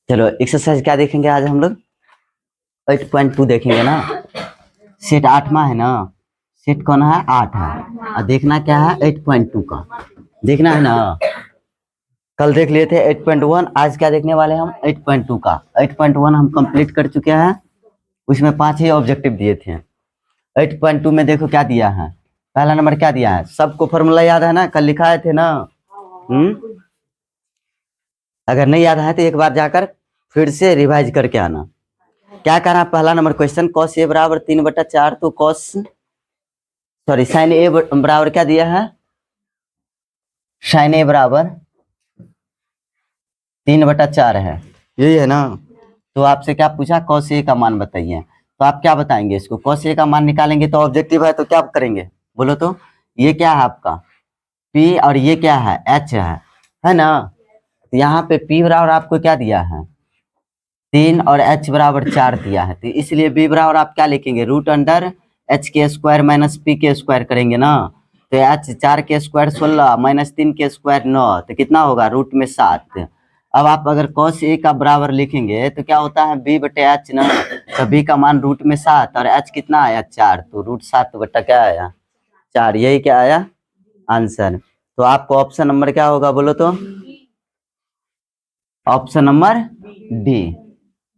चलो एक्सरसाइज क्या देखेंगे आज हम लोग 8.2 देखेंगे ना। सेट 8वां है ना, सेट कौन है 8 है और देखना क्या है 8.2 का देखना है ना। कल देख लिए थे 8.1, आज क्या देखने वाले हैं हम 8.2 का। 8.1 हम कंप्लीट कर चुके हैं, उसमें 5 ही ऑब्जेक्टिव दिए थे। 8.2 में देखो क्या दिया है, पहला नंबर क्या दिया है, सबको फॉर्मूला याद है ना, कल लिखाए थे ना। अगर नहीं याद है तो एक बार जाकर फिर से रिवाइज करके आना। क्या करना, पहला नंबर क्वेश्चन cos a बराबर 3/4, तो sin a बराबर क्या दिया है, sin a बराबर 3/4 है, यही है ना। तो आपसे क्या पूछा, cos a का मान बताइए, तो आप क्या बताएंगे इसको, cos a का मान निकालेंगे तो ऑब्जेक्टिव है तो क्या करेंगे बोलो तो। ये क्या है आपका P और ये क्या है H है ना। तो यहाँ पे P बराबर आपको क्या दिया है 3 और H बराबर 4 दिया है, तो इसलिए B बराबर आप क्या लिखेंगे √H² माइनस P के स्क्वायर करेंगे ना। तो H 4 के स्क्वायर 16 माइनस 3 के स्क्वायर 9, तो कितना होगा रूट में 7। अब आप अगर cos a का बराबर लिखेंगे तो क्या होता है B/H ना, तो B का मान रूट में 7 और H कितना आया 4, तो √7 बटा क्या आया 4, यही क्या आया आंसर। तो आपको ऑप्शन नंबर क्या होगा बोलो तो, ऑप्शन नंबर डी,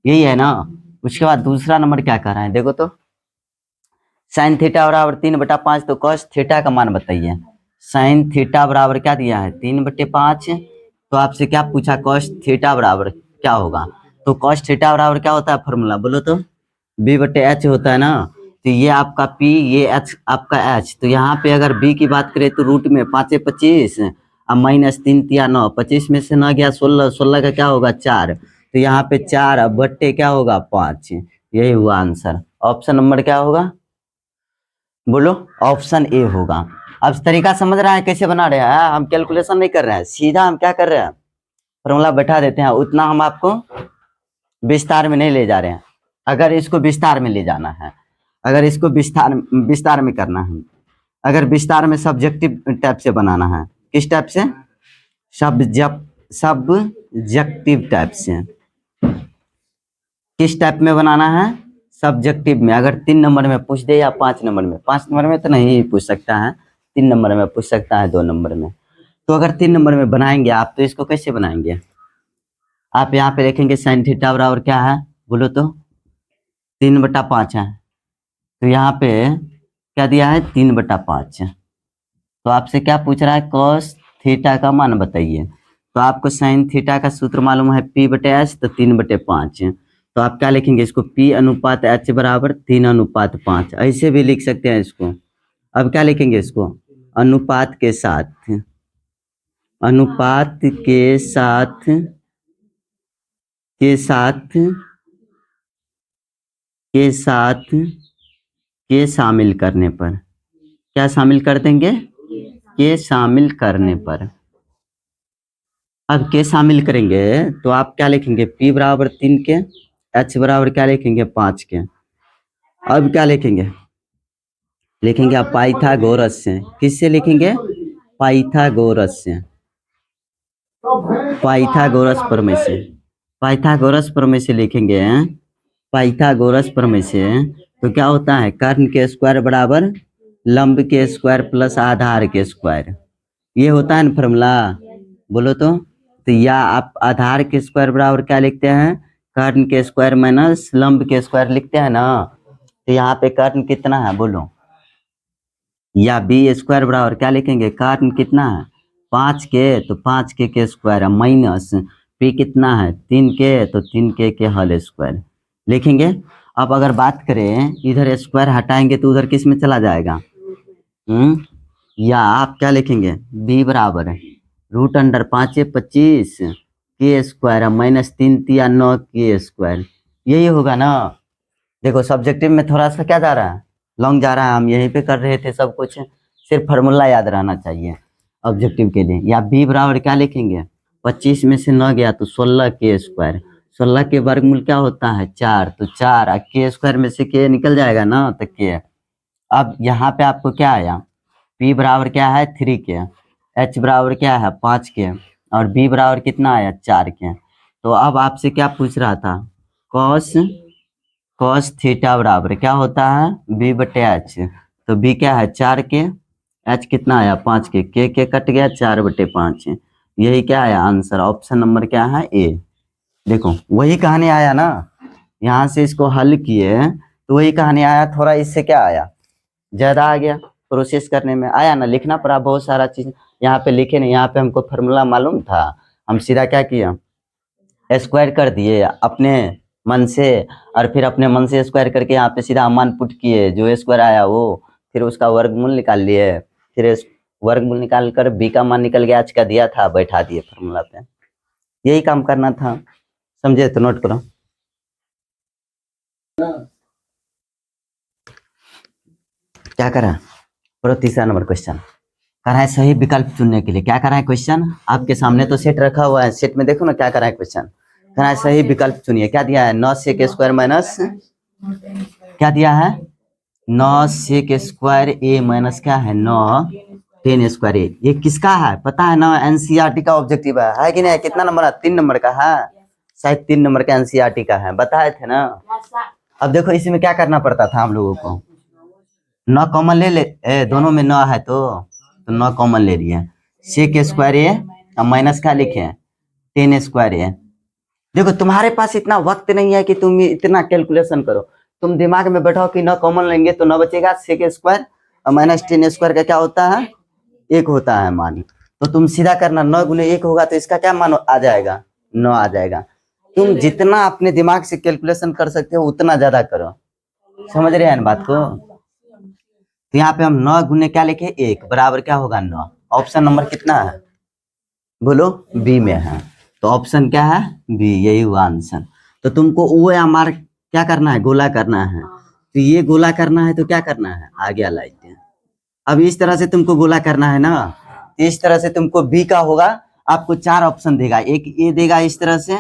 यही है ना। उसके बाद दूसरा नंबर क्या कर रहे हैं देखो तो, sin थीटा बराबर 3/5, तो cos थीटा का मान बताइए। sin थीटा बराबर क्या दिया है 3/5, तो आपसे क्या पूछा cos थीटा बराबर क्या होगा, तो cos थीटा बराबर क्या होता है फॉर्मूला बोलो तो, B/H होता है ना। तो ये आपका P, ये H आपका H, तो यहाँ पे अगर B की बात करें तो रूट में 5 25 और माइनस 3 3 9, 25 में से 9 गया 16, 16 का क्या होगा 4, तो यहाँ पे 4 अब बट्टे क्या होगा 5, यही हुआ आंसर। ऑप्शन नंबर क्या होगा बोलो, ऑप्शन ए होगा। अब तरीका समझ रहा है कैसे बना रहे हैं, हम कैलकुलेशन नहीं कर रहे हैं, सीधा हम क्या कर रहे हैं फॉर्मूला बैठा देते हैं, उतना हम आपको विस्तार में नहीं ले जा रहे हैं। अगर इसको विस्तार में ले जाना है, अगर इसको विस्तार में करना है, अगर विस्तार में सब्जेक्टिव टाइप से बनाना है, किस टाइप से सब्जेक्टिव टाइप से, किस टाइप में बनाना है सब्जेक्टिव में। अगर 3 नंबर में पूछ दे या 5 नंबर में, 5 नंबर में तो नहीं पूछ सकता है, 3 नंबर में पूछ सकता है, 2 नंबर में। तो अगर 3 नंबर में बनाएंगे आप तो इसको कैसे बनाएंगे, आप यहाँ पे देखेंगे sin थीटा बराबर क्या है बोलो तो 3/5 है, तो यहाँ पे क्या दिया है 3/5, तो आपसे क्या पूछ रहा है cos थीटा का मान बताइए। तो आपको sin थीटा का सूत्र मालूम है P/H, तो 3/5, तो आप क्या लिखेंगे इसको P/H बराबर 3/5, ऐसे भी लिख सकते हैं इसको। अब क्या लिखेंगे इसको अनुपात के साथ, अनुपात के साथ के साथ के साथ के शामिल करने पर, क्या शामिल कर देंगे के शामिल करने पर। अब के शामिल करेंगे तो आप क्या लिखेंगे P बराबर 3 के, H बराबर क्या लिखेंगे 5 के। अब क्या लिखेंगे, लिखेंगे आप पाइथागोरस से, किससे लिखेंगे पाइथागोरस से, पाइथागोरस प्रमेय से, पाइथागोरस प्रमेय से लिखेंगे, पाइथागोरस प्रमेय से। तो क्या होता है कर्ण के स्क्वायर बराबर लंब के स्क्वायर प्लस आधार के स्क्वायर, ये होता है ना फॉर्मूला बोलो तो या आप आधार के स्क्वायर बराबर क्या लिखते हैं कर्ण के स्क्वायर माइनस लंब के स्क्वायर लिखते हैं ना। तो यहाँ पे कर्ण कितना है बोलो, या B² बराबर क्या लिखेंगे कर्ण कितना है 5 के, तो 5 के स्क्वायर माइनस P कितना है 3 के, तो 3 के होल स्क्वायर लिखेंगे। अब अगर बात करें इधर स्क्वायर हटाएंगे तो उधर किस में चला जाएगा, या आप क्या लिखेंगे B बराबर √5 25 के स्क्वायर माइनस 3 3 9 के स्क्वायर, यही होगा ना। देखो सब्जेक्टिव में थोड़ा सा क्या जा रहा है लॉन्ग जा रहा है, हम यहीं पे कर रहे थे सब कुछ, सिर्फ फार्मूला याद रहना चाहिए ऑब्जेक्टिव के लिए। या B बराबर क्या लिखेंगे 25 में से 9 गया तो 16 के स्क्वायर, 16 के वर्गमूल क्या होता है 4, तो 4 के स्क्वायर में से के निकल जाएगा ना, तो के। अब यहाँ पे आपको क्या आया P बराबर क्या है 3 के, H बराबर क्या है 5 के, और बी बराबर कितना आया 4 के। तो अब आपसे क्या पूछ रहा था, कॉस थीटा बराबर क्या होता है बी बटे एच। तो बी क्या है 4 के, एच कितना आया 5 के कट गया 4/5। यही क्या आया आंसर, ऑप्शन नंबर क्या है ए। देखो वही कहानी आया ना, यहाँ से इसको हल किए तो वही कहानी आया, थोड़ा इससे क्या आया ज्यादा आ गया, प्रोसेस करने में आया ना, लिखना पड़ा बहुत सारा चीज। यहाँ पे लिखे नहीं, यहाँ पे हमको फार्मूला मालूम था, हम सीधा क्या किया स्क्वायर कर दिए अपने मन से, और फिर अपने मन से स्क्वायर करके यहाँ पे सीधा मान पुट किए, जो स्क्वायर आया वो, फिर उसका वर्गमूल निकाल लिए, फिर वर्गमूल निकाल कर बी का मान निकल गया, आज का दिया था बैठा दिए फार्मूला पे। यही काम करना था, समझे तो नोट करो। क्या करा पढ़ो, तीसरा नंबर क्वेश्चन करा है सही विकल्प चुनने के लिए। क्या करा है क्वेश्चन, आपके सामने तो सेट रखा हुआ है, सेट में देखो ना क्या करा है क्वेश्चन। करा है सही विकल्प चुनिए, क्या दिया है 9 सेक स्क्वायर माइनस क्या दिया है 9 सेक स्क्वायर ए माइनस क्या है 9 10 स्क्वायर ए। ये किसका है पता है ना, एनसीईआरटी का ऑब्जेक्टिव है कि नहीं, कितना नंबर है 3 नंबर का है, शायद 3 नंबर का एनसीईआरटी का है, बताए थे ना। अब देखो इसमें क्या करना पड़ता था हम लोगों को, 9 कॉमन ले दोनों में 9 है तो 9 कॉमन ले लिए, सेक स्क्वायर ए अब माइनस क्या लिखे 10 स्क्वायर ए। देखो तुम्हारे पास इतना वक्त नहीं है कि तुम इतना कैलकुलेशन करो, तुम दिमाग में बैठाओ कि 9 कॉमन लेंगे तो 9 बचेगा, सेक स्क्वायर और माइनस 10 स्क्वायर का क्या होता है 1 होता है मान। तो तुम सीधा करना 9 गुने 1 होगा तो इसका क्या मान आ जाएगा 9 आ जाएगा। तुम जितना अपने दिमाग से कैलकुलेशन कर सकते हो उतना ज्यादा करो, समझ रहे हैं ना बात को। तो यहाँ पे हम 9 गुने क्या लिखे 1 बराबर क्या होगा 9। ऑप्शन नंबर कितना है बोलो बी में है, तो ऑप्शन क्या है बी, यही हुआ आंसर। तो तुमको ओ या मार्क क्या करना है गोला करना है, तो ये गोला करना है तो क्या करना है आगे लाइट। अब इस तरह से तुमको गोला करना है ना, तो इस तरह से तुमको बी का होगा, आपको 4 ऑप्शन देगा, एक ए देगा इस तरह से,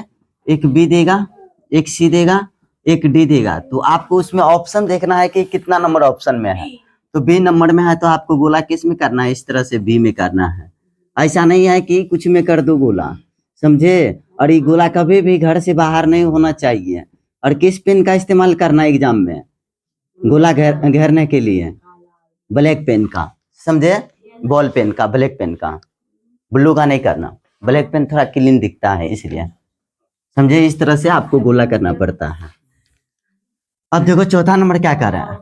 एक बी देगा, एक सी देगा, एक डी देगा। तो आपको उसमें ऑप्शन देखना है कि कितना नंबर ऑप्शन में है, तो बी नंबर में है तो आपको गोला किस में करना है, इस तरह से बी में करना है। ऐसा नहीं है कि कुछ में कर दो गोला, समझे। और ये गोला कभी भी घर से बाहर नहीं होना चाहिए। और किस पेन का इस्तेमाल करना है एग्जाम में गोला घेरने के लिए, ब्लैक पेन का, समझे, बॉल पेन का, ब्लैक पेन का, ब्लू का नहीं करना, ब्लैक पेन थोड़ा क्लीन दिखता है इसलिए, समझे। इस तरह से आपको गोला करना पड़ता है। अब देखो चौथा नंबर क्या कर रहा है,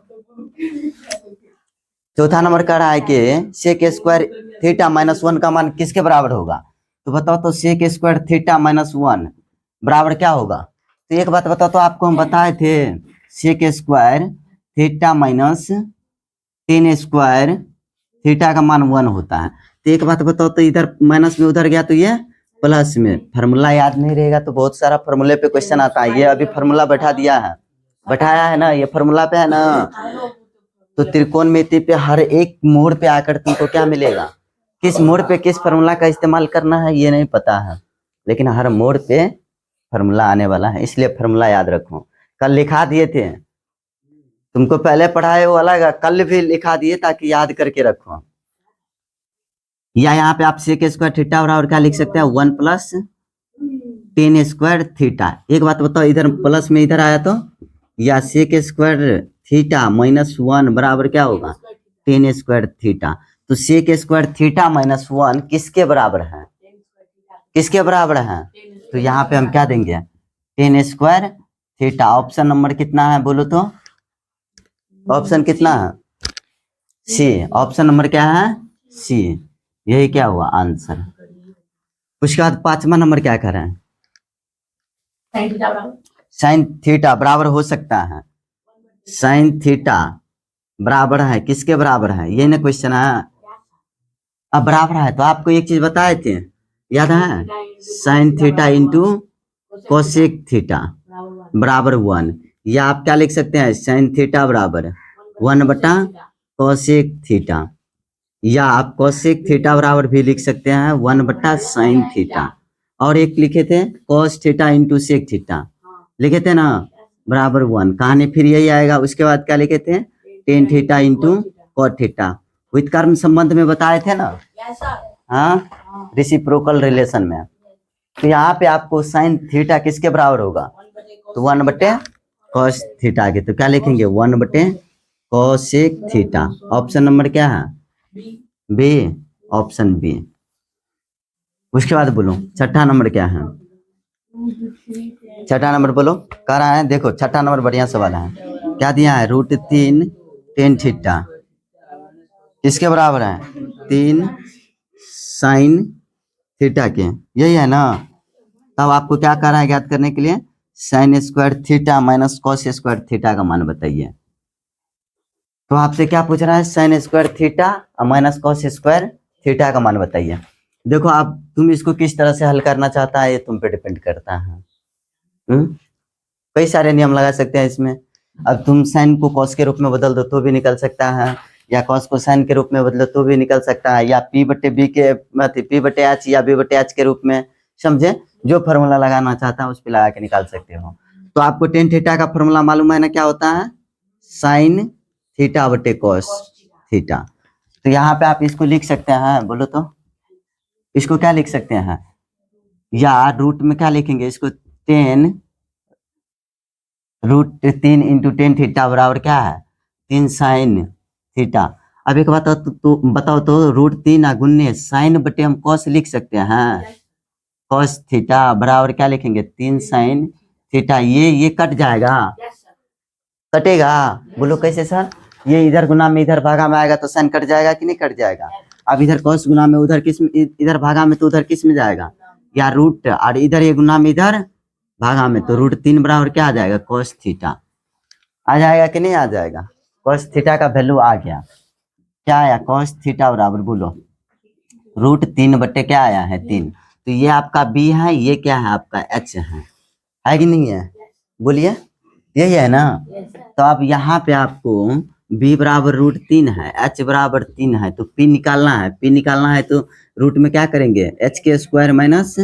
चौथा नंबर कह रहा है कि सेक स्क्वायर थीटा माइनस 1 का मान किसके बराबर होगा। तो बताओ तो सेक स्क्वायर थीटा माइनस 1 बराबर क्या होगा। तो एक बात बताओ तो, आपको हम बताए थे sec square theta minus 10 square theta का मान 1 होता है। तो एक बात बताओ तो, इधर माइनस में उधर गया तो ये प्लस में, फार्मूला याद नहीं रहेगा तो बहुत सारा फार्मूले पे क्वेश्चन आता है। ये अभी फार्मूला बैठा दिया है, बैठाया है ना, ये फार्मूला पे है ना। तो त्रिकोणमिति पे हर एक मोड़ पे आकर तुमको क्या मिलेगा, किस मोड़ पे किस फार्मूला का इस्तेमाल करना है ये नहीं पता है, लेकिन हर मोड़ पे फार्मूला आने वाला है, इसलिए फार्मूला याद रखो। कल लिखा दिए थे तुमको, पहले पढ़ाए वो अलग, कल भी लिखा दिए ताकि याद करके रखो। या यहाँ पे आप सेक स्क्वायर थीटा बराबर क्या लिख सकते हैं 1 प्लस 10 स्क्वायर थीटा। एक बात बताओ, इधर प्लस में इधर आया तो, या सेक स्क्वायर थीटा माइनस 1 बराबर क्या होगा 10 स्क्वायर थीटा। तो सेक स्क्वायर थीटा माइनस 1 किसके बराबर है, किसके बराबर है। तो यहाँ पे हम क्या देंगे 10 स्क्वायर थीटा। ऑप्शन नंबर कितना है बोलो तो, ऑप्शन कितना है सी, ऑप्शन नंबर क्या है सी, यही क्या हुआ आंसर। उसके बाद 5वां नंबर क्या कर रहे हैं, साइन थीटा बराबर हो सकता है, साइन थीटा बराबर है किसके बराबर है, ये ना क्वेश्चन है। अब बराबर है तो आपको एक चीज बताए थे याद है, sine theta into cosec theta बराबर 1, या आप क्या लिख सकते हैं साइन थीटा बराबर 1/कोसेक थीटा, या आप कोसेक थीटा बराबर भी लिख सकते हैं 1/साइन थीटा। और एक लिखे थे cos theta into sec theta, लिखे थे ना बराबर 1, कहानी फिर यही आएगा। उसके बाद क्या लिखे थे tan theta into cot theta, with कर्म संबंध में बताए थे ना। हाँ रेसिप्रोकल रिलेशन में। तो यहाँ पे आपको साइन थीटा किसके बराबर होगा, तो 1/cos थीटा के, तो क्या लिखेंगे 1/cosec थीटा। ऑप्शन नंबर क्या है, बी, ऑप्शन बी। उसके बाद बोलो छठा नंबर क्या है, छठा नंबर बोलो। कह रहा है देखो छठा नंबर बढ़िया सवाल है, क्या दिया है, √3 tan थीटा किसके बराबर है, 3 sin थीटा के, यही है ना। तब आपको क्या कर रहा है ज्ञात करने के लिए, sin square theta minus cos square theta का मान बताइए। तो आपसे क्या पूछ रहा है, sin स्क्वायर थीटा और माइनस cos स्क्वायर थीटा का मान बताइए। देखो आप तुम इसको किस तरह से हल करना चाहता है ये तुम पे डिपेंड करता है। कई सारे नियम लगा सकते हैं इसमें। अब तुम साइन को कॉस के रूप में बदल दो तो भी निकल सकता है, या कॉस को साइन के रूप में बदलो तो भी निकल सकता है, या P/B के P/H या B/H के रूप में, समझे। जो फॉर्मूला लगाना चाहता है उस पर लगा के निकाल सकते हो। तो आपको tan थीटा का फॉर्मूला मालूम है ना, क्या होता है, साइन थीटा बटे कॉस थीटा। तो यहाँ पे आप इसको लिख सकते हैं, बोलो तो इसको क्या लिख सकते हैं, या रूट में क्या लिखेंगे इसको, 10 √3 इंटू tan थीटा बराबर क्या है, 3 sin थीटा। अब एक बात तो बताओ तो √3 गुन्ने साइन बटे हम कॉस लिख सकते हैं, कॉस थीटा बराबर क्या लिखेंगे, 3 sin थीटा। ये कट जाएगा, कटेगा, बोलो कैसे सर, ये इधर गुना में इधर भागा में आएगा तो साइन कट जाएगा कि नहीं कट जाएगा। अब इधर कॉस गुना में उधर किस में, इधर भागा में तो उधर किस में जाएगा, या रूट, और इधर ये गुना में इधर भागा में, तो √3 बराबर क्या आ जाएगा, cos थीटा आ जाएगा कि नहीं आ जाएगा। cos थीटा का वैल्यू आ गया, क्या आया, cos थीटा बराबर बोलो √3 बटे क्या आया है 3। तो ये आपका b है, ये क्या है आपका h है कि नहीं है, बोलिए यही है ना। तो अब यहाँ पे आपको b बराबर √3 है, h बराबर 3 है, तो p निकालना है, p निकालना है तो रूट में क्या करेंगे, h के स्क्वायर माइनस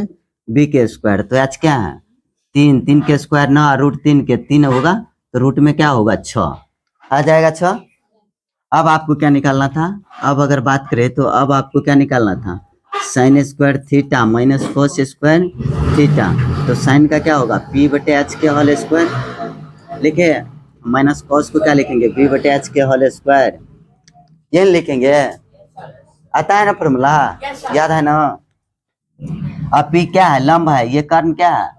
b के स्क्वायर, तो h क्या है 3, 3 के स्क्वायर ना, √3 के 3 होगा, तो रूट में क्या होगा 6 आ जाएगा 6। अब आपको क्या निकालना था, अब अगर बात करें तो अब आपको क्या निकालना था, sine square theta minus cos square theta. तो साइन का क्या होगा, P/H के होल स्क्वायर लिखे, माइनस cos को क्या लिखेंगे, B/H के होल स्क्वायर, ये लिखेंगे। आता है ना फॉर्मूला, याद है ना। अब P क्या है, लंब है, ये कर्ण क्या है,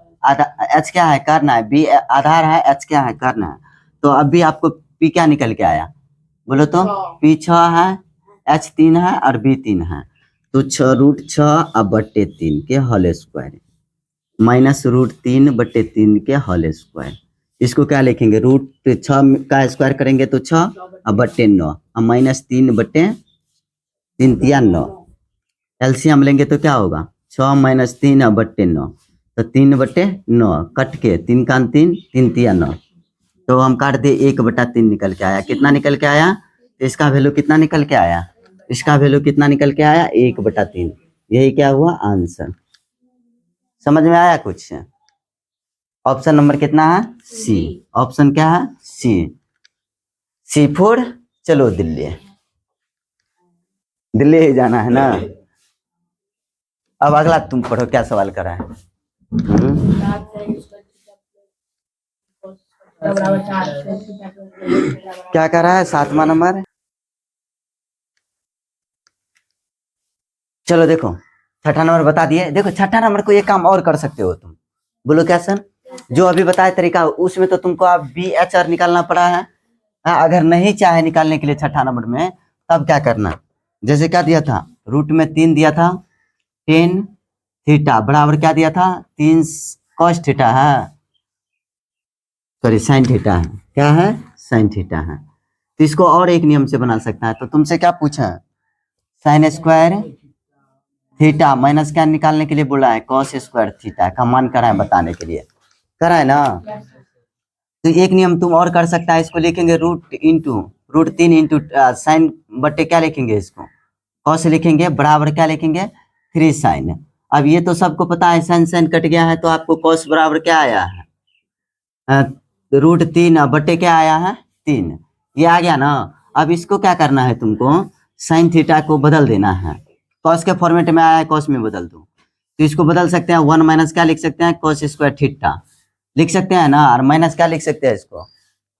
H क्या है, कर्ण है, B आधार है, H क्या है, कर्ण है। तो अब भी आपको P क्या निकल के आया, बोलो तो P 6 है, H 3 है और B 3 है, तो 6√6 अब बटे 3 के होल स्क्वायर माइनस √3 बटे 3 के होल स्क्वायर। इसको क्या लिखेंगे, √6 का स्क्वायर करेंगे तो 6 अब बटे 9 अब माइनस 3 बटे 3 तिया 9, एलसीएम लेंगे तो क्या होगा 6 माइनस 3 अब बटे 9, तो 3/9 कट के 3 का 3, 3 तिया 9, तो हम काट दे 1/3 निकल के आया, कितना निकल के आया, तो इसका वैल्यू कितना निकल के आया, इसका वैल्यू कितना निकल के आया 1/3। यही क्या हुआ आंसर, समझ में आया कुछ। ऑप्शन नंबर कितना है, सी, ऑप्शन क्या है, सी फॉर चलो दिल्ली, दिल्ली ही जाना है ना। अब अगला तुम पढ़ो, क्या सवाल कर रहा है। क्या कर रहा है 7वां नंबर, चलो देखो 6ठा नंबर बता दिए। देखो 6ठा नंबर को ये काम और कर सकते हो तुम, बोलो क्या सर, जो अभी बताया तरीका उसमें तो तुमको अब BHR निकालना पड़ा है। अगर नहीं चाहे निकालने के लिए 6ठा नंबर में, तब क्या करना, जैसे क्या दिया था, रूट में 3 दिया था, tan थीटा बराबर क्या दिया था, 3 cos थीटा है, सॉरी साइन थीटा है, क्या है साइन थीटा है। तो इसको और एक नियम से बना सकता है। तो तुमसे क्या पूछा, साइन स्क्वायर थीटा माइनस क्या निकालने के लिए बोला है, cos स्क्वायर थीटा का मान करा है बताने के लिए, करा है ना। तो एक नियम तुम और कर सकता है, इसको लिखेंगे √3 इंटू साइन बटे क्या लिखेंगे, इसको cos लिखेंगे बराबर क्या लिखेंगे 3 साइन। अब ये तो सबको पता है साइन साइन कट गया है, तो आपको cos बराबर क्या आया है, √3 बटे क्या आया है 3, ये आ गया ना। अब इसको क्या करना है तुमको, साइन थीटा को बदल देना है, कॉस के फॉर्मेट में आया है, कॉस में बदल दो। तो इसको बदल सकते हैं, 1 माइनस क्या लिख सकते हैं, कॉस स्क्वायर थीटा लिख सकते हैं ना, और माइनस क्या लिख सकते हैं इसको,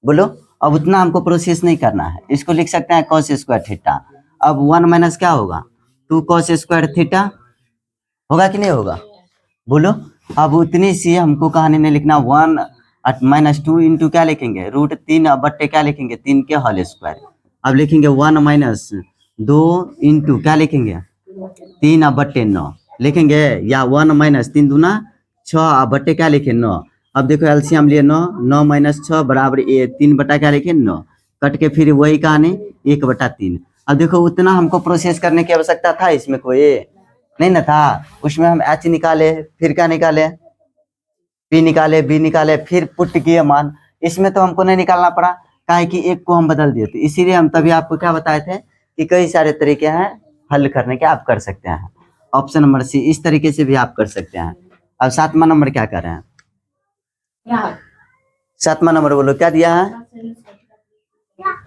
बोलो। अब उतना हमको प्रोसेस नहीं करना है, इसको लिख सकते हैं कॉस स्क्वायर थीटा। अब 1 माइनस क्या होगा, 2 कॉस स्क्वायर थीटा होगा कि नहीं होगा, बोलो। अब उतनी सी हमको कहानी नहीं लिखना, 1 माइनस 2 इंटू क्या लिखेंगे, √3 बट्टे क्या लिखेंगे, 3 के होल स्क्वायर। अब लिखेंगे 1 माइनस 2 इंटू क्या लिखेंगे, 3 बट्टे 9 लिखेंगे, या 1 माइनस 3 दूना 6 बट्टे क्या लिखे 9। अब देखो एलसीएम लिए 9, 9 माइनस 6 बराबर 3 बटा क्या लिखे 9, कट के फिर वही कहानी 1/3। अब देखो उतना हमको प्रोसेस करने की आवश्यकता था, इसमें कोई नहीं ना था। उसमें हम एच निकाले, फिर क्या निकाले, पी निकाले, बी निकाले, फिर पुट किए मान। इसमें तो हमको नहीं निकालना पड़ा, काहे कि एक को हम बदल दिए थे। इसीलिए हम तभी आपको क्या बताए थे कि कई सारे तरीके हैं हल करने के, आप कर सकते हैं। ऑप्शन नंबर सी, इस तरीके से भी आप कर सकते हैं। अब 7वां नंबर क्या कर रहे हैं, 7वां नंबर बोलो क्या दिया है,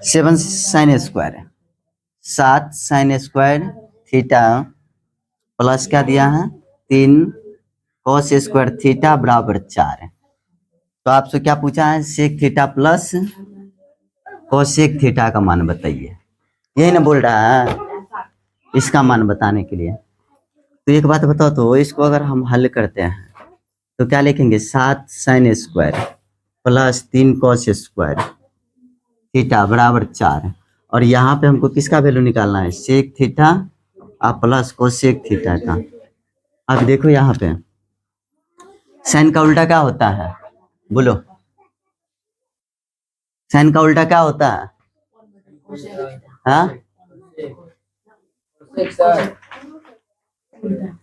7 sine square, 7 sine square theta plus क्या दिया है, 3 कॉस स्क्वायर थीटा बराबर 4। तो आपसे क्या पूछा है, sec theta plus cosec theta का मान बताइए, यही ना बोल रहा है इसका मान बताने के लिए। तो एक बात बताओ, तो इसको अगर हम हल करते हैं तो क्या लिखेंगे, 7 sine square plus 3 cos square theta बराबर 4। और यहाँ पे हमको किसका वैल्यू निकालना है, सेक थीटा और प्लस कोसेक थीटा का। अब देखो यहाँ पे साइन का उल्टा क्या होता है, बोलो, साइन का उल्टा क्या होता है, हाँ,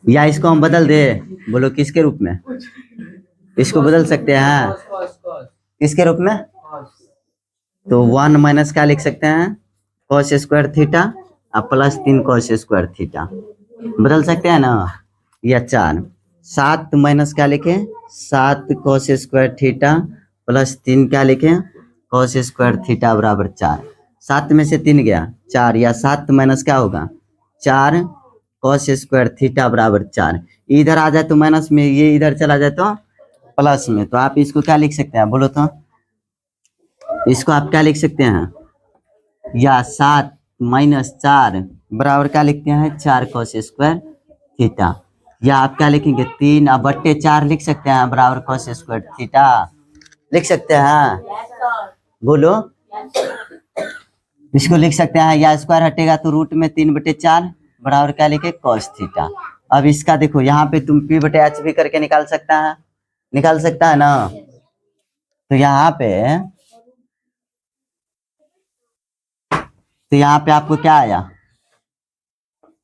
या इसको हम बदल दे, बोलो किसके रूप में, इसको बदल सकते हैं किसके रूप में, तो 1 माइनस क्या लिख सकते हैं, कॉस स्क्वायर थीटा और प्लस 3 कॉस स्क्वायर थीटा बदल सकते हैं ना, या 4, 7 माइनस क्या लिखे, 7 कॉस स्क्वायर थीटा प्लस 3 क्या लिखे, कॉस स्क्वायर थीटा बराबर 4। 7 में से 3 गया 4, या 7 माइनस क्या होगा 4 कॉस स्क्वायर थीटा बराबर 4। इधर आ जाए तो माइनस में, ये इधर चला जाए तो प्लस में। तो आप इसको क्या लिख सकते हैं, बोलो तो, इसको आप क्या लिख सकते हैं, या 7 माइनस 4 बराबर क्या लिखते हैं, 4 कॉस स्क्वायर थीटा। या आप क्या लिखेंगे, 3 बट्टे 4 लिख सकते हैं बराबर कॉस स्क्वायर थीटा लिख सकते हैं, बोलो। इसको लिख सकते हैं, या स्क्वायर हटेगा तो रूट में 3/4 बराबर क्या लिखे, कॉस थीटा। अब इसका देखो यहाँ पे तुम p/h भी करके निकाल सकता है ना। तो यहाँ पे आपको क्या आया,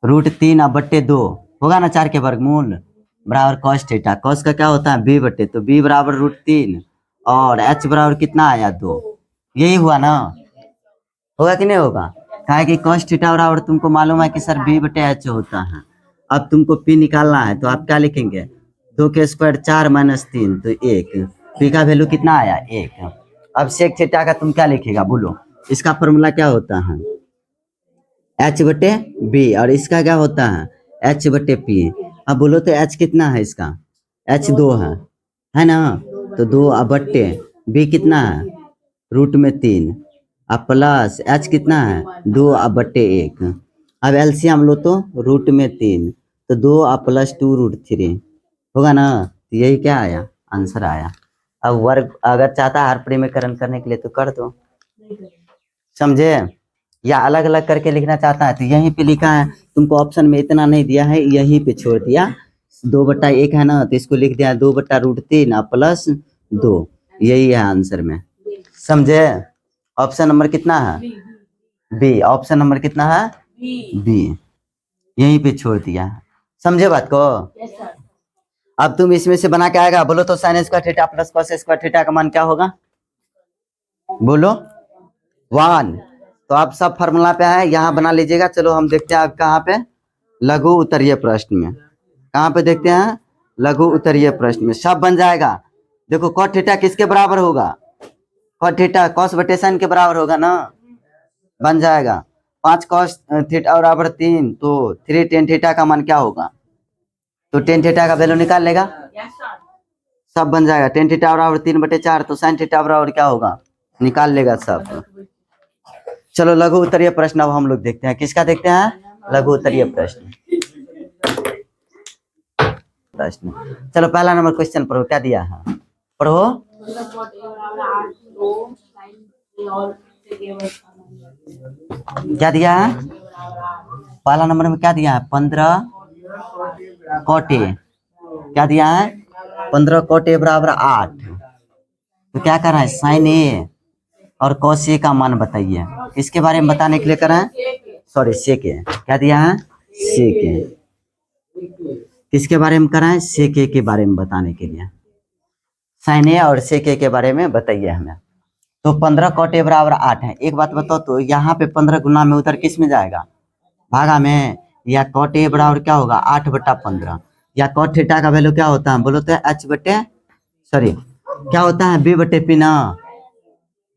√3/2 होगा ना, 4 के वर्गमूल बराबर कॉस थीटा। कॉस का क्या होता है b/, तो b बराबर √3 और h बराबर कितना आया 2, यही हुआ ना, होगा कि नहीं होगा, कहा कि कॉस थीटा बराबर तुमको मालूम है कि सर b/h होता है। अब तुमको p निकालना है, तो आप क्या लिखेंगे, 2 के स्क्वायर 4 माइनस 3 तो 1, p का वैल्यू कितना आया 1। अब सेक थीटा का तुम क्या लिखेगा, बोलो, इसका फॉर्मूला क्या होता है, h/b, और इसका क्या होता है h/p। अब बोलो तो h कितना है इसका, h 2 है ना, तो 2/b कितना है √3 अब प्लस h कितना है 2/1। अब एलसीएम लो तो √3 तो 2 प्लस 2 √3 होगा ना, तो यही क्या आया, आंसर आया। अब वर्ग अगर चाहता है हर परिमेयकरण करने के लिए तो कर दो, समझे, या अलग अलग करके लिखना चाहता है तो यहीं पे लिखा है, तुमको ऑप्शन में इतना नहीं दिया है, यहीं पे छोड़ दिया, 2/1 है ना, तो इसको लिख दिया 2/√3 प्लस 2, यही है आंसर में, समझे। ऑप्शन नंबर कितना है, बी, ऑप्शन नंबर कितना है, बी, यहीं पे छोड़ दिया, समझे बात को। अब तुम इसमें से बना के आएगा, बोलो तो sine square theta plus cos square theta का मान क्या होगा, बोलो 1। तो आप सब फार्मूला पे है, यहाँ बना लीजिएगा। चलो हम देखते हैं आप कहाँ पे, लघु उत्तरीय प्रश्न में, कहाँ पे देखते हैं, लघु उत्तरीय प्रश्न में सब बन जाएगा। देखो कॉट थीटा किसके बराबर होगा, कॉट थीटा कॉस बटे साइन के बराबर होगा ना, बन जाएगा। 5 cos थीटा बराबर 3, तो 3 tan थीटा का मान क्या होगा? तो tan थीटा का वैल्यू निकाल लेगा, सब बन जाएगा। tan थीटा बराबर 3/4, तो sin थीटा बराबर क्या होगा? निकाल लेगा सब। चलो लघु उत्तरीय प्रश्न अब हम लोग देखते हैं, किसका देखते हैं? लघु उत्तरीय प्रश्न। चलो पहला नंबर क्वेश्चन पढ़ो, क्या दिया है? पढ़ो। क्या दिया है? पहला नंबर में क्या दिया है? 15 cot A। क्या दिया है? 15 cot A बराबर 8। तो क्या कर रहा है? sin A और cos A का मान बताइए। किसके बारे में बताने के लिए कर रहे हैं? Sorry sec A। क्या दिया है? sec A। किसके बारे में कर रहे हैं? sec A के बारे में बताने के लिए। sin A और sec A के बारे में बताइए हमें। तो 15 cot A बराबर 8 है। एक बात बताओ, तो यहाँ पे 15 गुना में उधर किस में जाएगा? भागा में। या cot A बराबर क्या होगा? 8/15। या cot थीटा का वैल्यू क्या होता है? बोलो तो क्या होता है? B/P ना,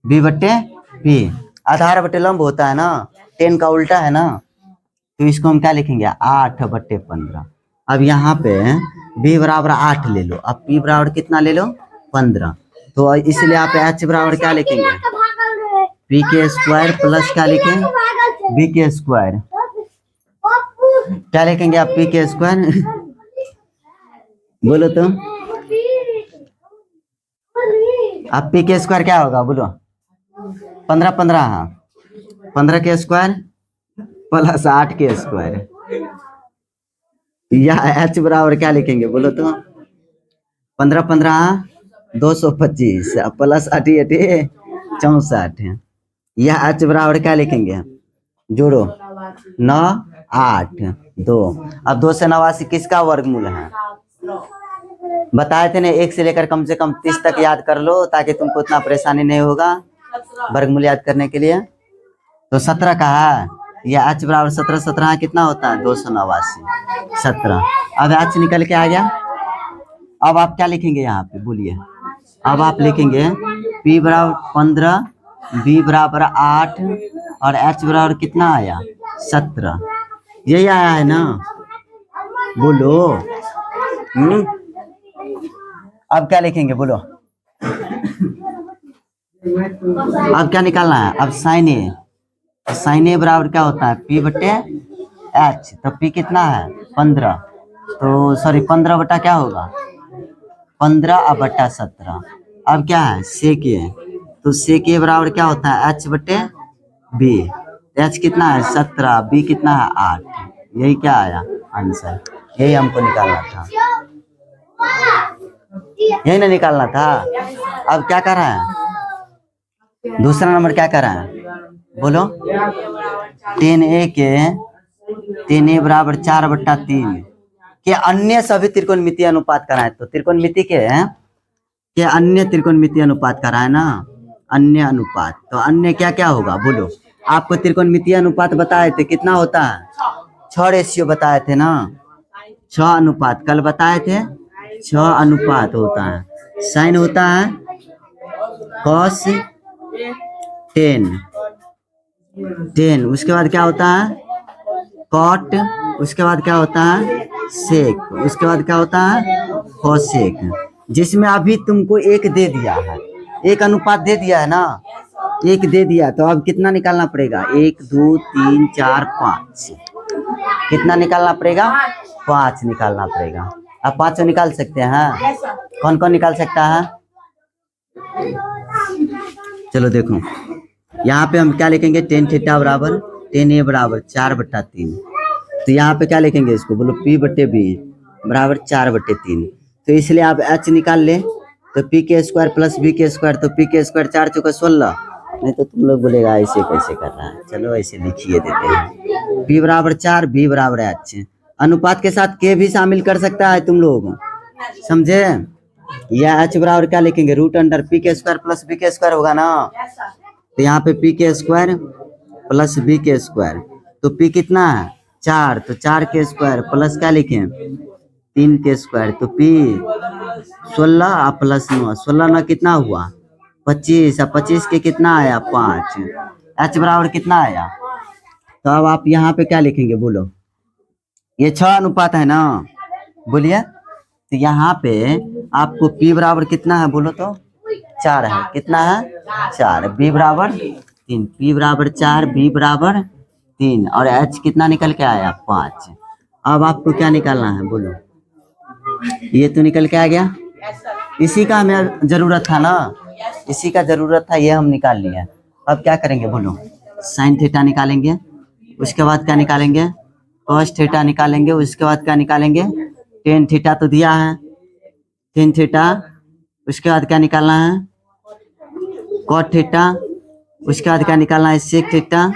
B/P। आधार बटे लंब होता है ना, 10 का उल्टा है ना, तो इसको हम क्या लिखेंगे? 8/15। अब यहाँ पे B बराबर 8 ले लो, अब P बराबर कितना ले लो? 15। तो इसलिए आप H बराबर क्या लिखेंगे? P के स्क्वायर प्लस क्या लिखें? B के स्क्वायर। क्या लिखेंगे आप? P के स्क्वायर। बोलो तो आप P के स्क्वायर क्या होगा? बोलो। 15 हाँ, 15 के स्क्वायर प्लस 8 के स्क्वायर। या H बराबर क्या लिखेंगे? बोलो तो। 15 225 प्लस 8 64। या H बराबर क्या लिखेंगे? जोड़ो, 9 8 2। अब 2 से 89 किसका वर्गमूल है? बताए थे ना, 1 से लेकर कम से कम 30 तक याद कर लो, ताकि तुमको उतना परेशानी नहीं होगा वर्गमूल याद करने के लिए। तो 17 का है, या H बराबर 17 17 कितना होता है? 289 17। अब H निकल के आ गया। अब आप क्या लिखेंगे यहाँ पे? बोलिए। अब आप लिखेंगे P बराबर 15, B बराबर 8 और H बराबर कितना आया? 17। यही आया है ना? बोलो। अब क्या लिखेंगे? बोलो। अब क्या निकालना है? अब sin A बराबर क्या होता है? P/H। तो P कितना है? 15। तो सॉरी 15 बटा क्या होगा? 15/17। अब क्या है? sec A। तो sec A बराबर क्या होता है? H/B। H कितना है? 17, B कितना है? 8। यही क्या आया आंसर? यही हमको निकालना था, यही ना निकालना था। अब क्या कर रहा है? दूसरा नंबर क्या कर रहा है? बोलो। 10 A बराबर 4/3 के अन्य सभी त्रिकोणमितीय अनुपात कराए। तो त्रिकोणमिति के अन्य त्रिकोणमितीय अनुपात कराए ना, अन्य अनुपात। तो अन्य क्या क्या होगा? बोलो। आपको त्रिकोणमितीय अनुपात बताए थे, कितना होता है? 6 रेशियो बताए थे ना, 6 अनुपात कल बताए थे। 6 अनुपात होता है। साइन होता है cos 10, उसके बाद क्या होता है? कॉट, उसके बाद क्या होता है? सेक, उसके बाद क्या होता है? कोसेक। जिसमें अभी तुमको एक दे दिया है, एक अनुपात दे दिया है ना, एक दे दिया। तो अब कितना निकालना पड़ेगा? 1 2 3 4 5। कितना निकालना पड़ेगा? 5 निकालना पड़ेगा। अब 5 निकाल सकते हैं? कौन कौन निकाल सकता है? चलो देखो, यहाँ पे हम क्या लिखेंगे? tan थीटा बराबर tan A बराबर 4/3। तो यहाँ पे क्या लिखेंगे इसको? बोलो। P/B बराबर 4/3। तो इसलिए आप H निकाल ले, तो P के स्क्वायर प्लस B के स्क्वायर। तो P के स्क्वायर 4 चौका 16। नहीं तो तुम लोग बोलेगा ऐसे कैसे कर रहा है। चलो ऐसे लिखिए देते हैं। P बराबर 4, B बराबर H। अनुपात के साथ K भी शामिल कर सकता है तुम लोग, समझे? या H बराबर क्या लिखेंगे? √P के स्क्वायर प्लस B के स्क्वायर होगा ना। तो यहाँ पे P के स्क्वायर प्लस B के स्क्वायर। तो P कितना है? 4। तो 4 के स्क्वायर प्लस क्या लिखें? 3 के स्क्वायर। तो P 16 प्लस 9, 16 ना कितना हुआ? 25। अब 25 के कितना आया? 5। H बराबर कितना आया? तो अब आप यहाँ पे क्या लिखेंगे बोलो, ये 6 अनुपात है ना, बोलिए। तो यहाँ पे आपको P बराबर कितना है बोलो तो 4 है, कितना है 4, B बराबर 3, P बराबर 4, B बराबर 3 और H कितना निकल के आया 5। अब आपको क्या निकालना है बोलो, ये तो निकल के आ गया, इसी का हमें जरूरत था ना, इसी का जरूरत था, ये हम निकाल लिया। अब क्या करेंगे बोलो, साइन थीटा निकालेंगे, उसके बाद क्या निकालेंगे कॉस थीटा निकालेंगे, उसके बाद क्या निकालेंगे टेन थीटा तो दिया है, टेन थीटा, उसके बाद क्या निकालना है कॉट थीटा, उसके बाद क्या निकालना है सेक थीटा,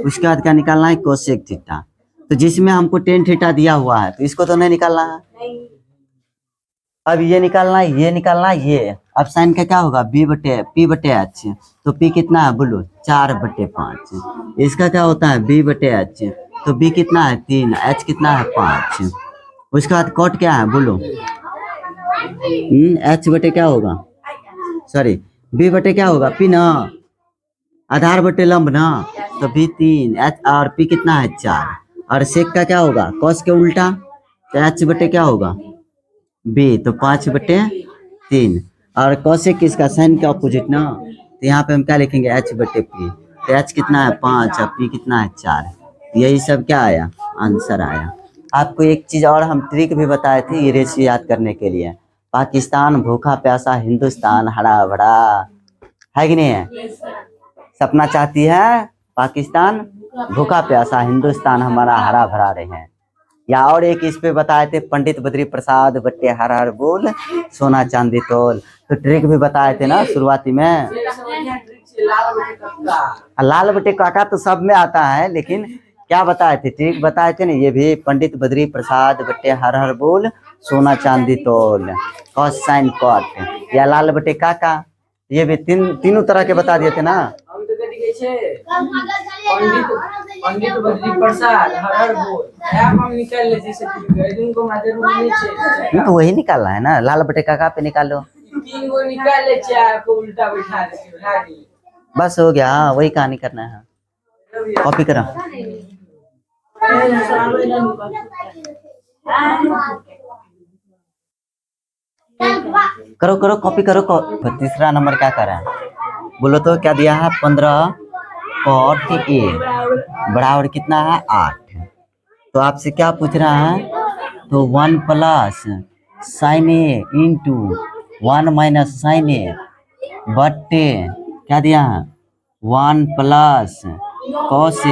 उसके बाद क्या निकालना है कोसेक थीटा। तो जिसमें हमको टेन थीटा दिया हुआ है तो इसको तो नहीं निकालना है, अब ये निकालना है, ये निकालना है, ये अब साइन का क्या होगा P बटे H, तो P कितना है बोलो 4/5, इसका क्या होता है B बटे H, तो B कितना है 3, H कितना है 5, उसके बाद कॉट क्या है बोलो H बटे क्या होगा, सॉरी B बटे क्या होगा P ना, आधार बटे लंब ना, तो B 3 H और P कितना है 4, और सेक का क्या होगा कॉस के उल्टा, तो H बटे क्या होगा B, तो 5/3, और कौशिक किसका साइन के ऑपोजिट ना, तो यहाँ पे हम क्या लिखेंगे H बटे P, तो H कितना है 5 और P कितना है 4, यही सब क्या आया आंसर आया। आपको एक चीज और हम ट्रिक भी बताए थे ये रेशियो याद करने के लिए, पाकिस्तान भूखा प्यासा, हिंदुस्तान हरा भरा, है कि नहीं है, सपना चाहती है पाकिस्तान भूखा प्यासा, हिंदुस्तान हमारा हरा भरा रहे। या और एक इस पे बताए थे पंडित बद्री प्रसाद बट्टे हर हर बोल सोना चांदी तोल, तो ट्रिक भी बताए थे ना शुरुआती में, लाल बटे काका तो सब में आता है, लेकिन क्या बताए थे ट्रिक बताए थे ना, ये भी पंडित बद्री प्रसाद बट्टे हर हर बोल सोना चांदी तोल, कॉस साइन कॉट, या लाल बटे काका, ये भी तीनों तरह के बता दिए थे ना। पंडित बद्री प्रसाद हर हर बोल हम निकाल ले, जैसे इनको नजर में नहीं चाहिए, तो वही निकालना है ना, लाल बटे काका पे निकालो, 3 को निकाल ले, 4 को उल्टा बैठा दे, बस हो गया। हाँ वही कहानी करना है, कॉपी करो करो करो कॉपी करो। तीसरा नंबर क्या कर रहा है बोलो तो, क्या दिया है 15 कॉट ए बराबर कितना है 8, तो आपसे क्या पूछ रहा है, तो 1 प्लस साइन ए इंटू 1 माइनस साइन ए बट्टे क्या दिया है 1 प्लस कॉस ए,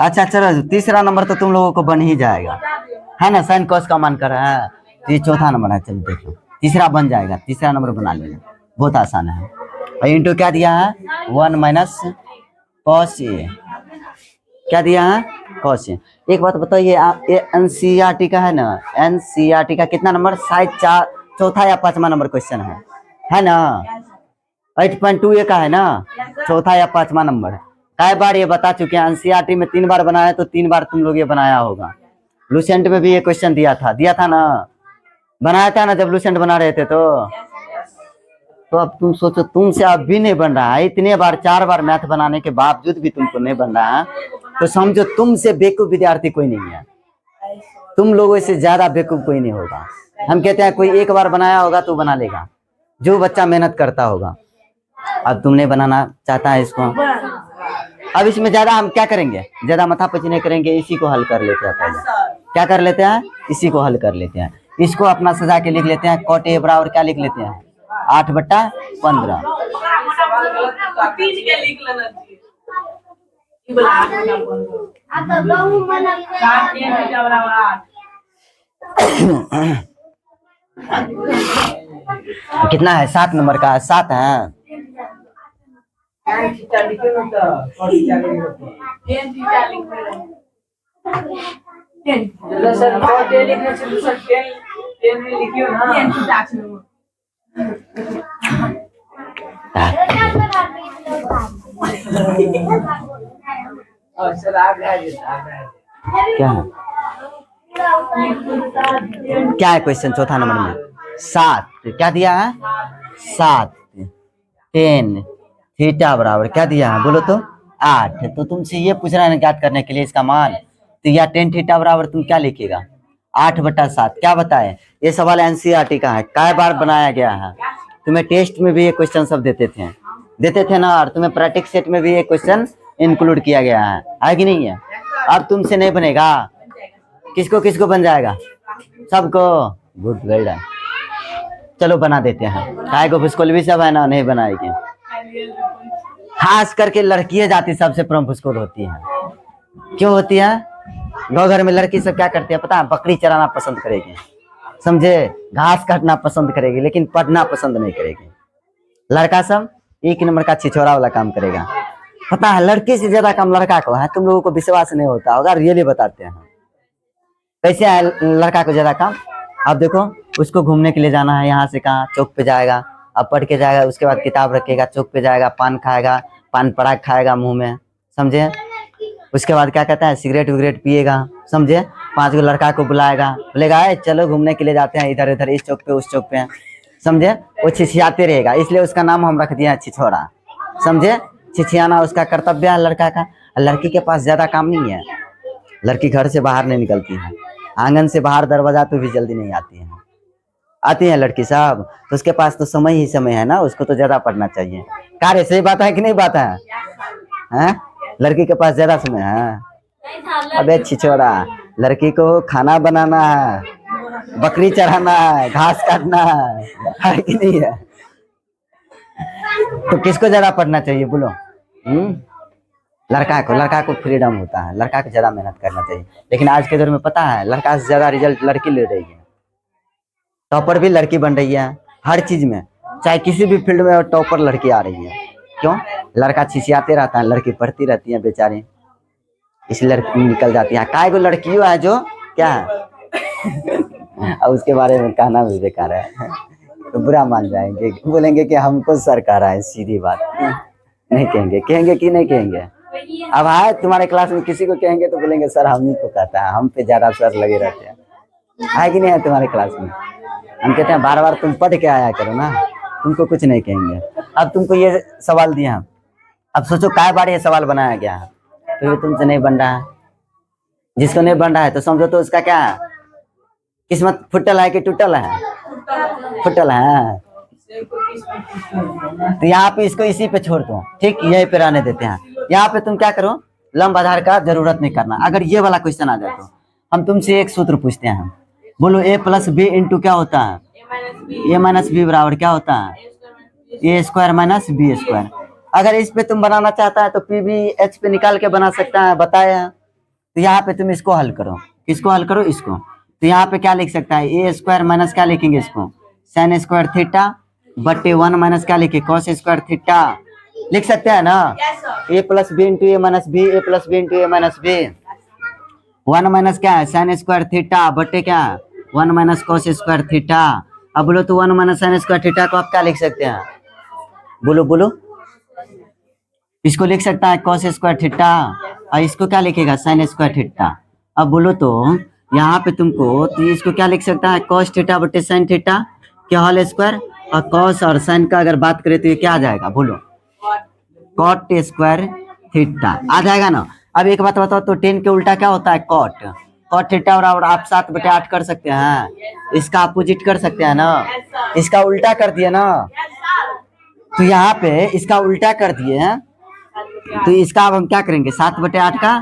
अच्छा चलो तीसरा नंबर तो तुम लोगों को बन ही जाएगा, है ना, साइन कॉस का मान कर रहा है, तो ये चौथा नंबर है, चलो देख लो तीसरा बन जाएगा, तीसरा नंबर बना लेना, बहुत आसान है। और इंटू क्या दिया है 1 माइनस कॉस ए, क्या दिया है कॉस ए। एक बात बताइए आप, ये एनसीईआरटी का है ना, एनसीईआरटी का कितना नंबर, शायद चौथा या 5वां नंबर क्वेश्चन है ना, 8.2 का है ना, चौथा या 5वां नंबर, कई बार ये बता चुके हैं, एनसीईआरटी में 3 बार बनाया, तो 3 बार तुम लोग ये बनाया होगा, लुसेंट में भी ये क्वेश्चन दिया था ना, बनाया था ना जब लुसेंट बना रहे थे, तो अब तुम सोचो तुमसे अब भी नहीं बन रहा है, इतने बार 4 बार मैथ बनाने के बावजूद भी तुमको नहीं बन रहा है, तो समझो तुमसे बेवकूफ विद्यार्थी कोई नहीं है, तुम लोगों से ज्यादा बेवकूफ कोई नहीं होगा। हम कहते हैं कोई एक बार बनाया होगा तो बना लेगा, जो बच्चा मेहनत करता होगा। अब तुम नहीं बनाना चाहता है इसको, अब इसमें ज्यादा हम क्या करेंगे, ज्यादा माथापच्ची नहीं करेंगे, इसी को हल कर लेते हैं, पहले क्या कर लेते हैं, इसी को हल कर लेते हैं, इसको अपना सजा के लिख लेते हैं, कॉट ए बराबर क्या लिख लेते हैं 8/15, कितना है 7 नंबर का, 7 है, क्या है क्वेश्चन चौथा नंबर में 7, क्या दिया है 7 10 थीटा बराबर क्या दिया है बोलो तो 8। तो तुमसे ये पूछ रहा है ना ज्ञात करने के लिए इसका मान, तो या टेन थीटा बराबर तुम क्या लिखेगा 8/7। क्या बताए, ये सवाल एनसीईआरटी का है, कई बार बनाया गया है। तुम्हें टेस्ट में भी ये क्वेश्चन सब देते थे ना, और तुम्हें प्रैक्टिस सेट में भी ये क्वेश्चन इंक्लूड किया गया है कि नहीं है। अब तुमसे नहीं बनेगा, किसको किसको बन जाएगा, सबको। Good well done. चलो बना देते हैं, काय को भूसकोल भी सब है ना, नहीं बनाएगी। खास करके लड़कियां जाति सबसे प्रमुख भूसकोल होती है। क्यों होती है, गाँव घर में लड़की सब क्या करती है पता है, बकरी चराना पसंद करेगी, समझे, घास काटना पसंद करेगी, लेकिन पढ़ना पसंद नहीं करेगी। लड़का सब एक नंबर का छिछोरा वाला काम करेगा। पता है लड़के से ज्यादा काम लड़का को है, तुम लोगों को विश्वास नहीं होता होगा, रियली बताते हैं कैसे है लड़का को ज्यादा काम। अब देखो उसको घूमने के लिए जाना है, यहाँ से कहाँ चौक पे जाएगा, अब पढ़ के जाएगा, उसके बाद किताब रखेगा, चौक पे जाएगा, पान खाएगा, पान पराग खाएगा मुंह में, समझे। उसके बाद क्या कहता है, सिगरेट विगरेट पिएगा, समझे। 5 लड़का को बुलाएगा, बोलेगा चलो घूमने के लिए जाते हैं इधर इधर, इस चौक पे उस चौक पे, समझे। वो छिछियाते रहेगा, इसलिए उसका नाम हम रख दिया है छिछोरा, समझे। छिछियाना उसका कर्तव्य है लड़का का। लड़की के पास ज्यादा काम नहीं है, लड़की घर से बाहर नहीं निकलती है, आंगन से बाहर दरवाजा पे भी जल्दी नहीं आती है। आती है लड़की साहब, तो उसके पास तो समय ही समय है ना, उसको तो ज्यादा पढ़ना चाहिए। कार्य सही बात है कि नहीं बात है, हैं? लड़की के पास ज्यादा समय है। अबे छिछोरा, लड़की को खाना बनाना है, बकरी चढ़ाना है, घास काटना है कि नहीं है। तो किसको ज्यादा पढ़ना चाहिए बोलो, लड़का को फ्रीडम होता है, लड़का को ज्यादा मेहनत करना चाहिए। लेकिन आज के दौर में पता है लड़का से ज्यादा रिजल्ट लड़की ले रही है, टॉपर भी लड़की बन रही है हर चीज में, चाहे किसी भी फील्ड में टॉपर लड़की आ रही है। क्यों, लड़का छिछियाते रहता है, लड़की पढ़ती रहती है बेचारी, इसलिए लड़की निकल जाती है। काय को लड़कियों है जो क्या है और उसके बारे में कहना भी बेकार है, तो बुरा मान जाएंगे, बोलेंगे कि हमको सर कह रहा है, सीधी बात नहीं कहेंगे, कहेंगे कि नहीं कहेंगे। अब आए तुम्हारे क्लास में किसी को कहेंगे तो बोलेंगे सर हम ही को कहता है, हम पे ज्यादा सर लगे रहते हैं, है कि नहीं है तुम्हारे क्लास में। हम कहते हैं बार बार तुम पढ़ के आया करो ना, तुमको कुछ नहीं कहेंगे। अब तुमको ये सवाल दिया, अब सोचो काय बार ये सवाल बनाया गया है, तो ये तुमसे नहीं बन रहा है। जिसको नहीं बन रहा है तो समझो तो उसका क्या है, किस्मत फुटल है कि टूटल है, फुटल है। तो यहाँ पे इसको इसी पे छोड़ दो, ठीक, यहीं पे रहने देते हैं। यहाँ पे तुम क्या करो, लंब आधार का जरूरत नहीं करना। अगर ये वाला क्वेश्चन आ जाए तो हम तुमसे एक सूत्र पूछते हैं, बोलो a प्लस बी इंटू क्या होता है, a माइनस बी बराबर क्या होता है, ए स्क्वायर माइनस बी स्क्वायर। अगर इस पे तुम बनाना चाहता है तो पी बी एच पे निकाल के बना सकता है, बताया। तो यहाँ पे तुम इसको हल करो, किसको हल करो, इसको। तो यहाँ पे क्या लिख सकता है, ए स्क्वायर माइनस क्या लिखेंगे इसको, साइन स्क्वायर थीटा बटे 1 माइनस क्या लिखे, कॉस स्क्वायर थीटा, लिख सकते हैं ना। ए प्लस बी इंटू ए माइनस बी, ए प्लस बी इंटू ए माइनस बी। 1 माइनस क्या है, साइन स्क्वायर थीटा बटे क्या, 1 माइनस कॉस स्क्वायर थीटा। अब बोलो तो 1 माइनस साइन स्क्वायर थीटा को आप क्या लिख सकते हैं, बोलो बोलो। इसको लिख सकता है कॉस स्क्वायर थीटा, और इसको क्या लिखेगा, साइन स्क्वायर थीटा। अब बोलो तो यहाँ पे तुमको तो इसको क्या लिख सकता है, कॉस थीटा बटे साइन थीटा क्या होल स्क्वायर, और कॉस और साइन का अगर बात करें तो ये क्या आ जाएगा, बोलो कॉट स्क्वायर थीटा आ जाएगा ना। अब एक बात बताओ तो 10 के उल्टा क्या होता है, कॉट। कॉट थीटा बराबर आप 7/8 कर सकते हैं, इसका अपोजिट कर सकते हैं ना, इसका उल्टा कर दिए ना। तो यहाँ पे इसका उल्टा कर दिए हैं, तो इसका अब हम क्या करेंगे, 7/8 का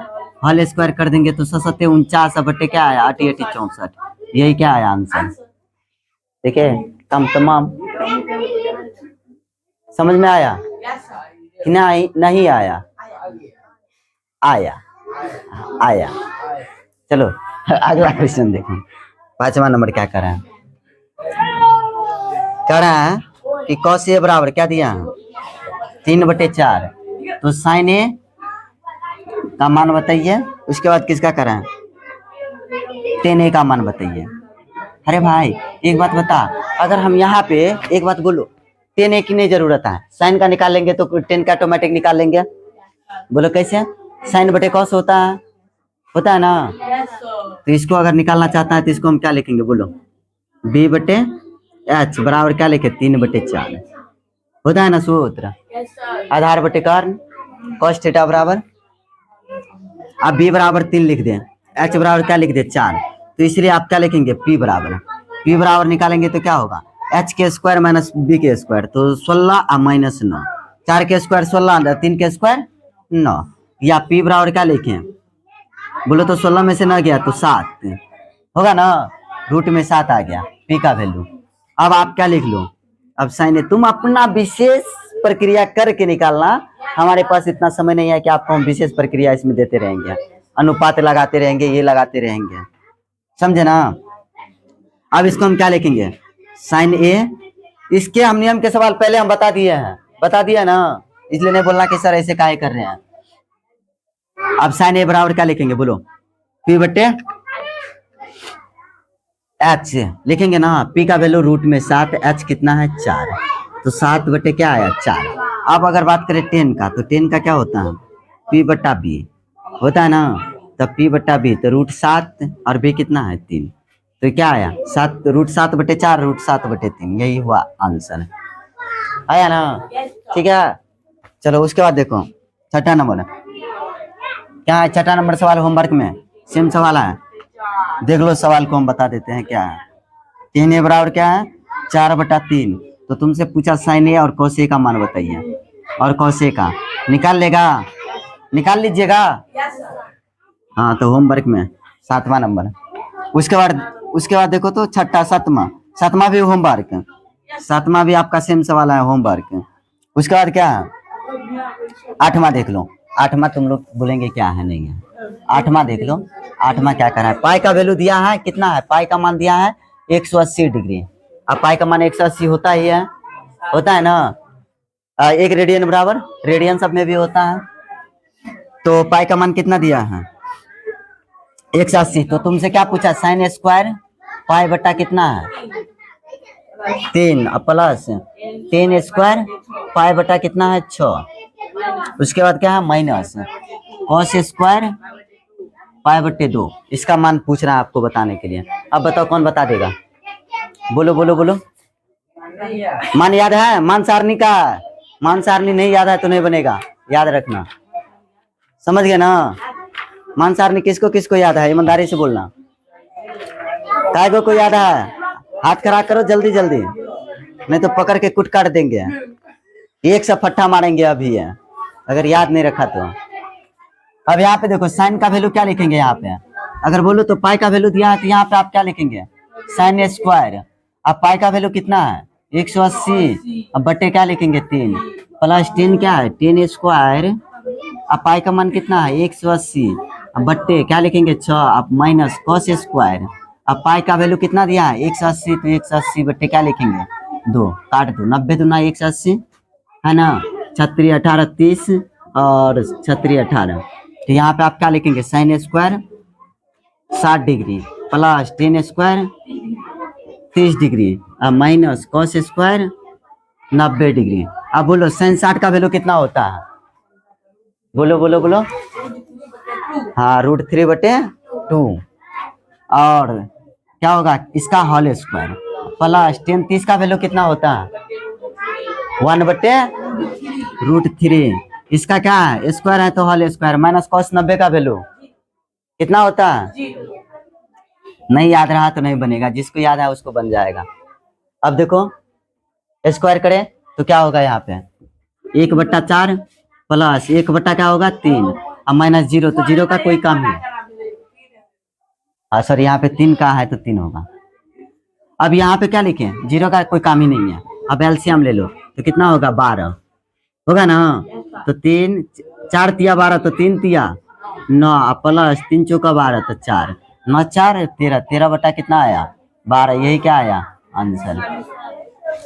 होल स्क्वायर कर देंगे, तो 7×7 = 49 क्या आया, 8 × 8 = 64। यही क्या आया आंसर, देखिए काम तमाम। समझ में आया कि नहीं, नहीं आया, आया आया। चलो अगला क्वेश्चन देखो, 5वां नंबर क्या कर रहा है, कह रहा है कि cos a बराबर क्या दिया, 3/4। तो साइन ए का मान बताइए, उसके बाद किसका कर रहा है, tan a का मान बताइए। अरे भाई एक बात बता, अगर हम यहाँ पे एक बात बोलो, tan a की नहीं जरूरत है, साइन का निकाल लेंगे तो tan का ऑटोमेटिक निकाल लेंगे। बोलो कैसे, साइन बटे कॉस होता है ना। तो इसको अगर निकालना चाहता है तो इसको हम क्या लिखेंगे, बोलो b/h बराबर क्या लिखे, 3/4। होता है ना सूत्र, आधार बटे कर्ण cos थीटा बराबर, अब b बराबर 3 लिख दें, h बराबर क्या लिख दें 4, तो इसलिए आप क्या लिखेंगे p बराबर निकालेंगे तो क्या होगा h के स्क्वायर माइनस b के स्क्वायर, तो 16 माइनस 9, 4 के स्क्वायर 16, 3 के स्क्वायर 9, या p बराबर क्या लिखें, बोलो तो 16 में से 9 गया तो 7 होगा ना, रूट में 7 आ गया p का वैल्यू। अब आप क्या लिख लो, अब साइन है, तुम अपना विशेष प्रक्रिया करके निकालना, हमारे पास इतना समय नहीं है कि आपको हम विशेष प्रक्रिया इसमें देते रहेंगे, अनुपात लगाते रहेंगे, ये लगाते रहेंगे, समझे ना। अब इसको हम क्या लिखेंगे साइन ए, इसके हम नियम के सवाल पहले हम बता दिए ना, इसलिए नहीं बोलना कि सर ऐसे काहे कर रहे हैं। अब साइन ए बराबर क्या लिखेंगे बोलो, पी बटे एच लिखेंगे ना, पी का वैल्यू रूट में 7, एच कितना है 4, तो 7 बटे क्या आया 4। अब अगर बात करें 10 का, तो 10 का क्या होता है पी बटा बी होता है ना, तब पी बटा बी तो रूट 7 और बी कितना है 3, तो क्या आया 7, रूट 7 बटे 4 रूट 7 बटे 3, यही हुआ आंसर, आया ना, ठीक है। चलो उसके बाद देखो छठा नंबर क्या है, छठा नंबर सवाल होमवर्क में सेम सवाल है, देख लो सवाल को हम बता देते हैं क्या है। 3 ए बराबर क्या है 4 बटा 3, तो तुमसे पूछा साइन ए और cos ए का मान बताइए, और cos ए का निकाल लीजिएगा। हाँ तो होमवर्क में 7वां नंबर, उसके बाद देखो तो छठा सातवां भी होमवर्क, 7वां भी आपका सेम सवाल है होमवर्क। उसके बाद क्या है 8वां देख लो, 8वां तुम लोग बोलेंगे क्या है नहीं है, 8वां देख लो, 8वां क्या कर रहा है, पाई का वैल्यू दिया है कितना है, पाई का मान दिया है 180 डिग्री, अब पाई का मान 180 होता ही है, होता है ना, एक रेडियन बराबर रेडियन सब में भी होता है, तो पाई का मान कितना दिया है 180, तो तुमसे क्या पूछा साइन स्क्वायर पाई बटा कितना है 3 प्लस 10 स्क्वायर पाई बटा कितना है 6, उसके बाद क्या है माइनस cos स्क्वायर पाई बटे 2, इसका मान पूछ रहा है आपको बताने के लिए। अब बताओ कौन बता देगा, बोलो बोलो बोलो, मान याद है, मान सारणी का, मान सारणी नहीं याद है तो नहीं बनेगा, याद रखना, समझ गए ना। मान सारणी किसको किसको याद है, ईमानदारी से बोलना, काय को याद है, हाथ खड़ा करो जल्दी जल्दी, नहीं तो पकड़ के कुट काट देंगे, एक सा फट्टा मारेंगे अभी है, अगर याद नहीं रखा तो। अब यहाँ पे देखो साइन का वैल्यू क्या लिखेंगे, यहाँ पे अगर बोलो तो पाई का वैल्यू दिया है, तो यहाँ पे आप क्या लिखेंगे साइन स्क्वायर, अब पाई का वैल्यू कितना है 180, अब बटे क्या लिखेंगे 3 प्लस 10 क्या है 10 स्क्वायर, अब पाई का मान कितना है 180, अब बट्टे क्या लिखेंगे 6, अब माइनस cos स्क्वायर, अब पाई का वैल्यू कितना दिया है 180, तो 180 बट्टे क्या लिखेंगे 2, काट दो 90 दूना 180 है ना, 36 18 30 और 36 18, तो यहाँ पे आप क्या लिखेंगे sine square 60 degree plus 10 square 30 degree, अब माइनस cos स्क्वायर 90 डिग्री। अब बोलो साइन 60 का वैल्यू कितना होता है, बोलो बोलो बोलो, हाँ √3/2, और क्या होगा इसका होल स्क्वायर प्लस 10 30 का वैल्यू कितना होता है 1/√3, इसका क्या है स्क्वायर है तो होल स्क्वायर, माइनस cos 90 का वैल्यू कितना होता है, नहीं याद रहा तो नहीं बनेगा, जिसको याद है उसको बन जाएगा। अब देखो स्क्वायर करें तो क्या होगा यहाँ पे 1/4 प्लस 1 क्या होगा 3, अब माइनस 0, तो 0 का कोई काम नहीं, सर यहाँ पे 3 का है तो 3 होगा। अब यहाँ पे क्या लिखे 0 का कोई काम ही नहीं है, अब एलसीएम ले लो तो कितना होगा 12 होगा ना, तो 3 4 तिया 12, तो 3 तिया 9 प्लस 3 चौका 12, तो 4 9 4 13, 13 बटा कितना आया 12, यही क्या आया आंसर,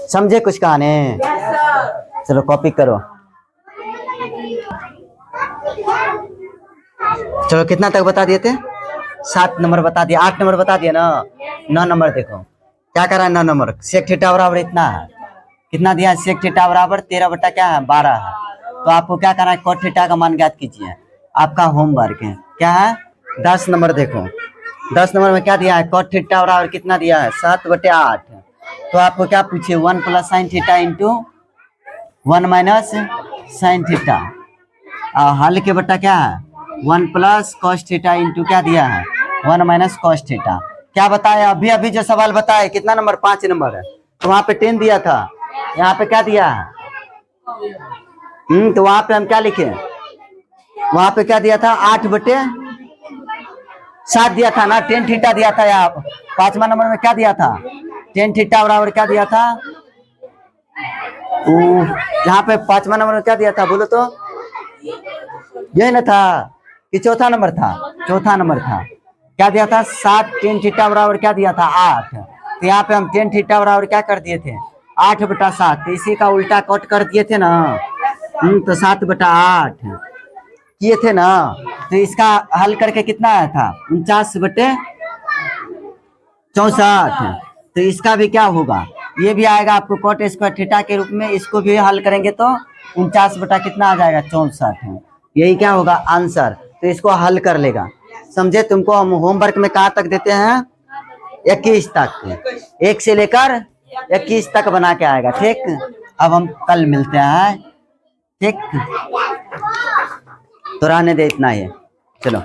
समझे कुछ कहानी, चलो कॉपी करो, चलो कितना तक बता दिए थे 7 नंबर बता दिया, 8 नंबर बता दिया ना, 9 नंबर देखो क्या कर रहा है 9 नंबर सेक थीटा बराबर इतना है, कितना दिया है सेक थीटा बराबर 13 बटा क्या है 12 है, तो आपको क्या करना है cot थीटा का मान ज्ञात कीजिए, आपका होमवर्क है क्या है 10 नंबर देखो, 10 नंबर में क्या दिया है cot थीटा बराबर कितना दिया है 7/8, तो आपको क्या पूछे 1 plus sine theta into 1 minus sine theta, और हल के बटा क्या है 1 प्लस कॉस थीटा इंटू क्या दिया है 1 माइनस कॉस थीटा। क्या बताया अभी अभी जो सवाल बताया कितना नंबर 5 नंबर है, तो वहां पे 10 दिया था, यहाँ पे क्या दिया है तो वहां पे हम क्या लिखे, वहां पे क्या दिया था 8/7 दिया था ना, 10 थीटा दिया था। यहाँ 5वां नंबर में क्या दिया था 10 थीटा बराबर क्या दिया था, यहाँ पे 5वां नंबर में क्या दिया था बोलो तो, यही ना था कि चौथा नंबर था, चौथा नंबर था, क्या दिया था 7 10 थीटा बराबर क्या दिया था 8, तो यहाँ पे हम 10 थीटा बराबर क्या कर दिए थे 8/7, तो इसी का उल्टा कट कर दिए थे ना, तो 7/8 किए थे ना, तो इसका हल करके कितना आया था 49/64, तो इसका भी क्या होगा ये भी आएगा आपको कॉट स्क्वायर थीटा के रूप में, इसको भी हल करेंगे तो 49 कितना आ जाएगा 64, यही क्या होगा आंसर, तो इसको हल कर लेगा। समझे, तुमको हम होमवर्क में कहाँ तक देते हैं 21 तक, 1 से लेकर 21 तक बना के आएगा। ठीक, अब हम कल मिलते हैं। ठीक, तो रहने दे इतना ही, चलो।